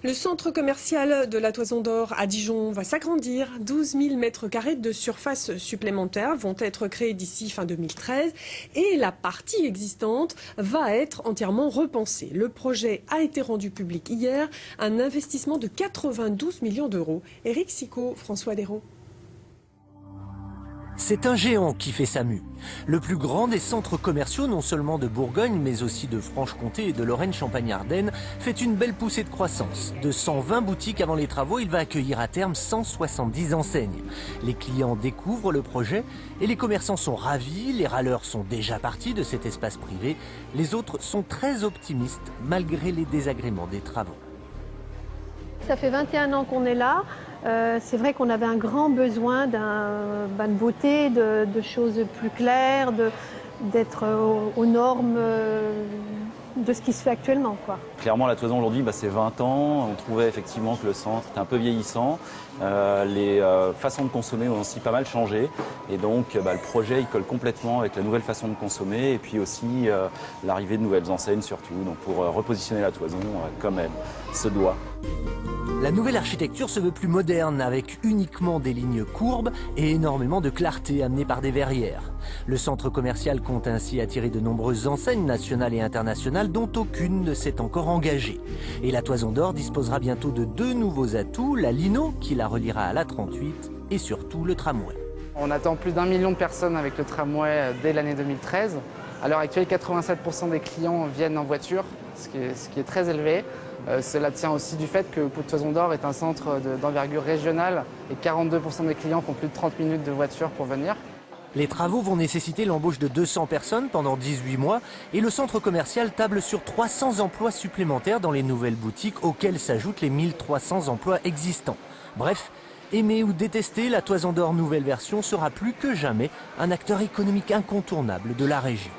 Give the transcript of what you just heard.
Le centre commercial de la Toison d'Or à Dijon va s'agrandir. 12 000 mètres carrés de surface supplémentaires vont être créés d'ici fin 2013 et la partie existante va être entièrement repensée. Le projet a été rendu public hier, un investissement de 92 millions d'euros. Éric Sicot, François Desraux. C'est un géant qui fait sa mue. Le plus grand des centres commerciaux, non seulement de Bourgogne, mais aussi de Franche-Comté et de Lorraine-Champagne-Ardenne, fait une belle poussée de croissance. De 120 boutiques avant les travaux, il va accueillir à terme 170 enseignes. Les clients découvrent le projet et les commerçants sont ravis. Les râleurs sont déjà partis de cet espace privé. Les autres sont très optimistes, malgré les désagréments des travaux. Ça fait 21 ans qu'on est là. C'est vrai qu'on avait un grand besoin de beauté, de choses plus claires, d'être aux normes de ce qui se fait actuellement, quoi. Clairement, la Toison aujourd'hui, c'est 20 ans. On trouvait effectivement que le centre était un peu vieillissant. Les façons de consommer ont aussi pas mal changé. Et donc, le projet, il colle complètement avec la nouvelle façon de consommer. Et puis aussi, l'arrivée de nouvelles enseignes surtout. Donc, pour repositionner la Toison comme elle se doit. La nouvelle architecture se veut plus moderne, avec uniquement des lignes courbes et énormément de clarté amenée par des verrières. Le centre commercial compte ainsi attirer de nombreuses enseignes nationales et internationales dont aucune ne s'est encore engagée. Et la Toison d'Or disposera bientôt de 2 nouveaux atouts, la Lino qui la reliera à la 38 et surtout le tramway. On attend plus d'1 million de personnes avec le tramway dès l'année 2013. À l'heure actuelle, 87% des clients viennent en voiture, ce qui est très élevé. Cela tient aussi du fait que Toison d'Or est un centre d'envergure régionale et 42% des clients font plus de 30 minutes de voiture pour venir. Les travaux vont nécessiter l'embauche de 200 personnes pendant 18 mois et le centre commercial table sur 300 emplois supplémentaires dans les nouvelles boutiques auxquels s'ajoutent les 1300 emplois existants. Bref, aimer ou détester, la Toison d'Or nouvelle version sera plus que jamais un acteur économique incontournable de la région.